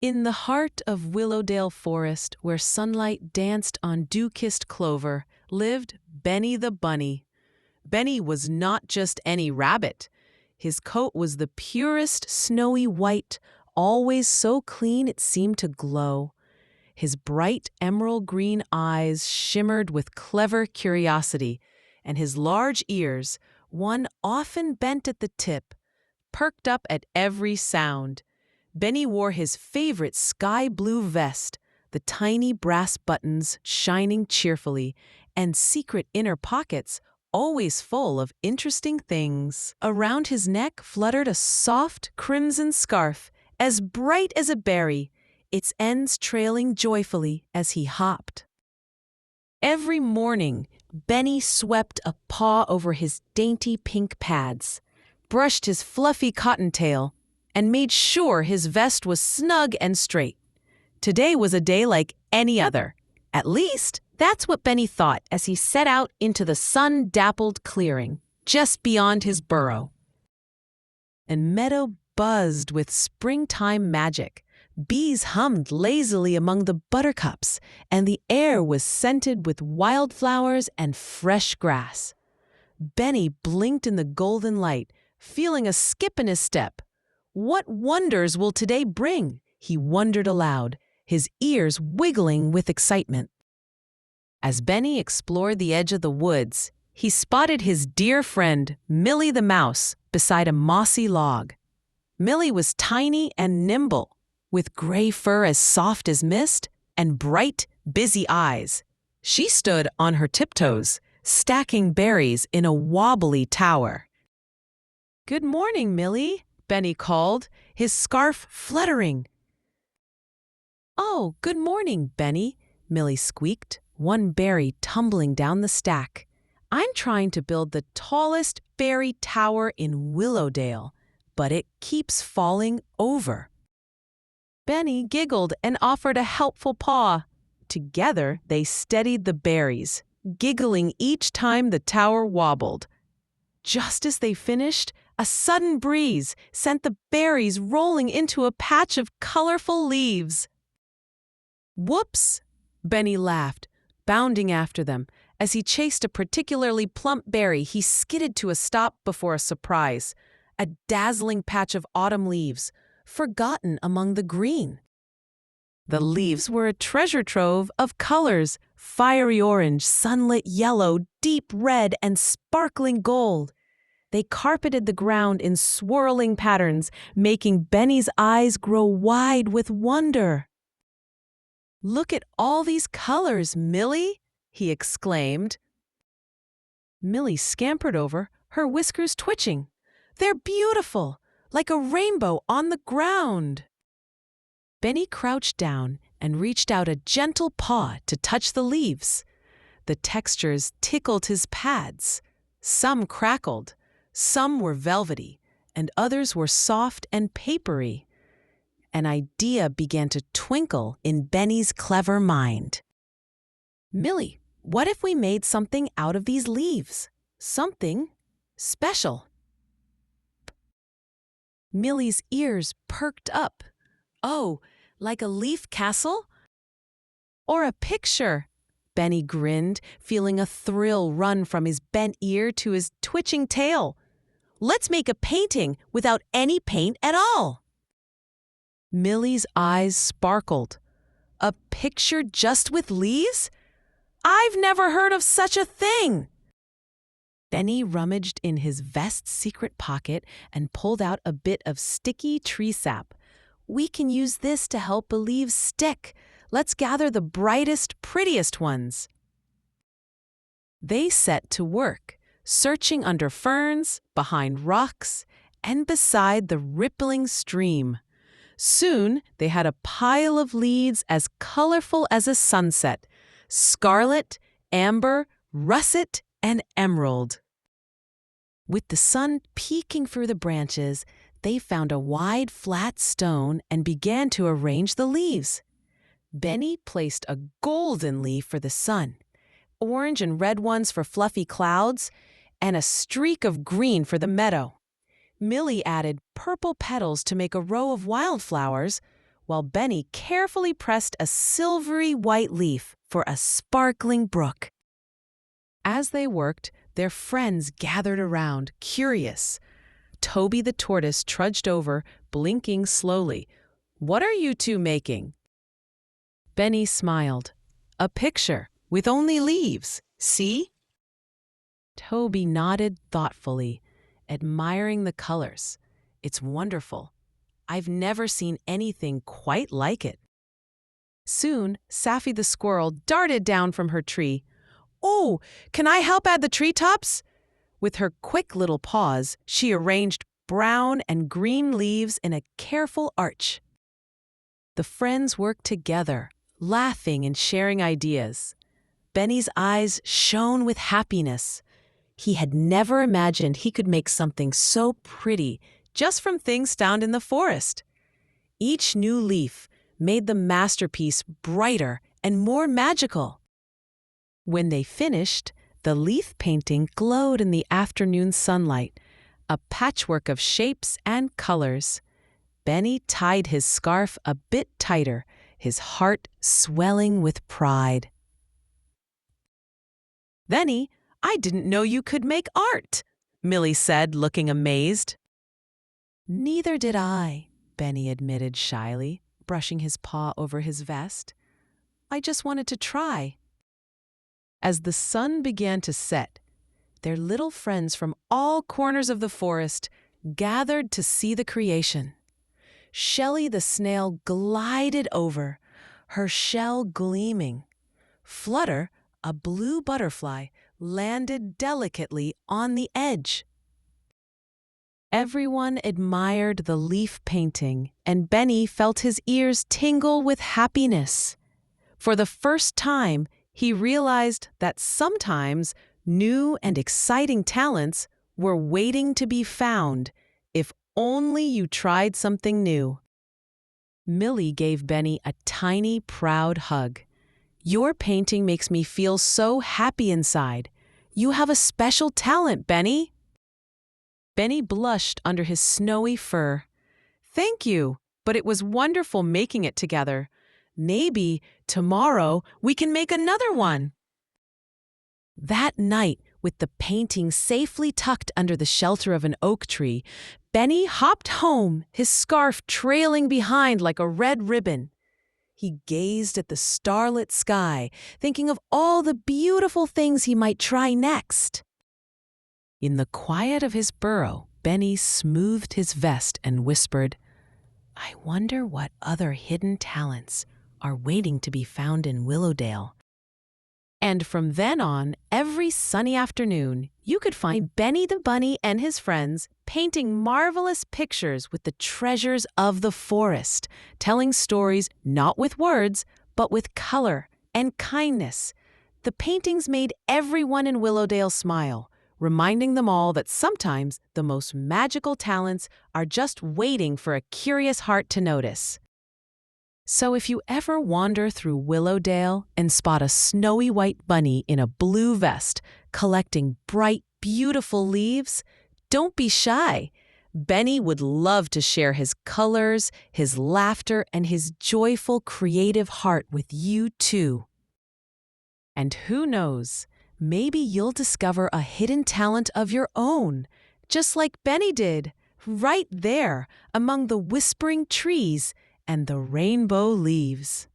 In the heart of Willowdale Forest, where sunlight danced on dew-kissed clover, lived Benny the Bunny. Benny was not just any rabbit. His coat was the purest snowy white, always so clean it seemed to glow. His bright emerald green eyes shimmered with clever curiosity, and his large ears, one often bent at the tip, perked up at every sound. Benny wore his favorite sky blue vest, the tiny brass buttons shining cheerfully, and secret inner pockets always full of interesting things. Around his neck fluttered a soft crimson scarf, as bright as a berry, its ends trailing joyfully as he hopped. Every morning, Benny swept a paw over his dainty pink pads, brushed his fluffy cottontail, and made sure his vest was snug and straight. Today was a day like any other. At least, that's what Benny thought as he set out into the sun-dappled clearing just beyond his burrow. And meadow buzzed with springtime magic. Bees hummed lazily among the buttercups, and the air was scented with wildflowers and fresh grass. Benny blinked in the golden light, feeling a skip in his step. What wonders will today bring? He wondered aloud, his ears wiggling with excitement. As Benny explored the edge of the woods, he spotted his dear friend, Millie the Mouse, beside a mossy log. Millie was tiny and nimble, with gray fur as soft as mist and bright, busy eyes. She stood on her tiptoes, stacking berries in a wobbly tower. "Good morning, Millie," Benny called, his scarf fluttering. "Oh, good morning, Benny," Millie squeaked, one berry tumbling down the stack. "I'm trying to build the tallest berry tower in Willowdale, but it keeps falling over." Benny giggled and offered a helpful paw. Together, they steadied the berries, giggling each time the tower wobbled. Just as they finished, a sudden breeze sent the berries rolling into a patch of colorful leaves. "Whoops!" Benny laughed, bounding after them. As he chased a particularly plump berry, he skidded to a stop before a surprise, a dazzling patch of autumn leaves, forgotten among the green. The leaves were a treasure trove of colors: fiery orange, sunlit yellow, deep red, and sparkling gold. They carpeted the ground in swirling patterns, making Benny's eyes grow wide with wonder. "Look at all these colors, Millie!" he exclaimed. Millie scampered over, her whiskers twitching. "They're beautiful, like a rainbow on the ground." Benny crouched down and reached out a gentle paw to touch the leaves. The textures tickled his pads. Some crackled, some were velvety, and others were soft and papery. An idea began to twinkle in Benny's clever mind. "Millie, what if we made something out of these leaves? Something special." Millie's ears perked up. "Oh, like a leaf castle? Or a picture?" Benny grinned, feeling a thrill run from his bent ear to his twitching tail. "Let's make a painting without any paint at all." Millie's eyes sparkled. "A picture just with leaves? I've never heard of such a thing!" Benny rummaged in his vest's secret pocket and pulled out a bit of sticky tree sap. "We can use this to help the leaves stick. Let's gather the brightest, prettiest ones." They set to work, searching under ferns, behind rocks, and beside the rippling stream. Soon they had a pile of leaves as colorful as a sunset: scarlet, amber, russet, and emerald. With the sun peeking through the branches, they found a wide, flat stone and began to arrange the leaves. Benny placed a golden leaf for the sun, orange and red ones for fluffy clouds, and a streak of green for the meadow. Millie added purple petals to make a row of wildflowers, while Benny carefully pressed a silvery white leaf for a sparkling brook. As they worked, their friends gathered around, curious. Toby the tortoise trudged over, blinking slowly. "What are you two making?" Benny smiled. "A picture, with only leaves. See?" Toby nodded thoughtfully, admiring the colors. "It's wonderful. I've never seen anything quite like it." Soon, Saffy the squirrel darted down from her tree. "Oh, can I help add the treetops?" With her quick little paws, she arranged brown and green leaves in a careful arch. The friends worked together, laughing and sharing ideas. Benny's eyes shone with happiness. He had never imagined he could make something so pretty just from things found in the forest. Each new leaf made the masterpiece brighter and more magical. When they finished, the leaf painting glowed in the afternoon sunlight, a patchwork of shapes and colors. Benny tied his scarf a bit tighter, his heart swelling with pride. "Benny, I didn't know you could make art," Millie said, looking amazed. "Neither did I," Benny admitted shyly, brushing his paw over his vest. "I just wanted to try." As the sun began to set, their little friends from all corners of the forest gathered to see the creation. Shelley the snail glided over, her shell gleaming. Flutter, a blue butterfly, landed delicately on the edge. Everyone admired the leaf painting, and Benny felt his ears tingle with happiness. For the first time, he realized that sometimes new and exciting talents were waiting to be found if only you tried something new. Millie gave Benny a tiny, proud hug. "Your painting makes me feel so happy inside. You have a special talent, Benny." Benny blushed under his snowy fur. "Thank you, but it was wonderful making it together. Maybe tomorrow we can make another one." That night, with the painting safely tucked under the shelter of an oak tree, Benny hopped home, his scarf trailing behind like a red ribbon. He gazed at the starlit sky, thinking of all the beautiful things he might try next. In the quiet of his burrow, Benny smoothed his vest and whispered, "I wonder what other hidden talents are waiting to be found in Willowdale." And from then on, every sunny afternoon, you could find Benny the Bunny and his friends painting marvelous pictures with the treasures of the forest, telling stories not with words, but with color and kindness. The paintings made everyone in Willowdale smile, reminding them all that sometimes the most magical talents are just waiting for a curious heart to notice. So if you ever wander through Willowdale and spot a snowy white bunny in a blue vest collecting bright, beautiful leaves, don't be shy. Benny would love to share his colors, his laughter, and his joyful, creative heart with you too. And who knows, maybe you'll discover a hidden talent of your own, just like Benny did, right there among the whispering trees and the rainbow leaves.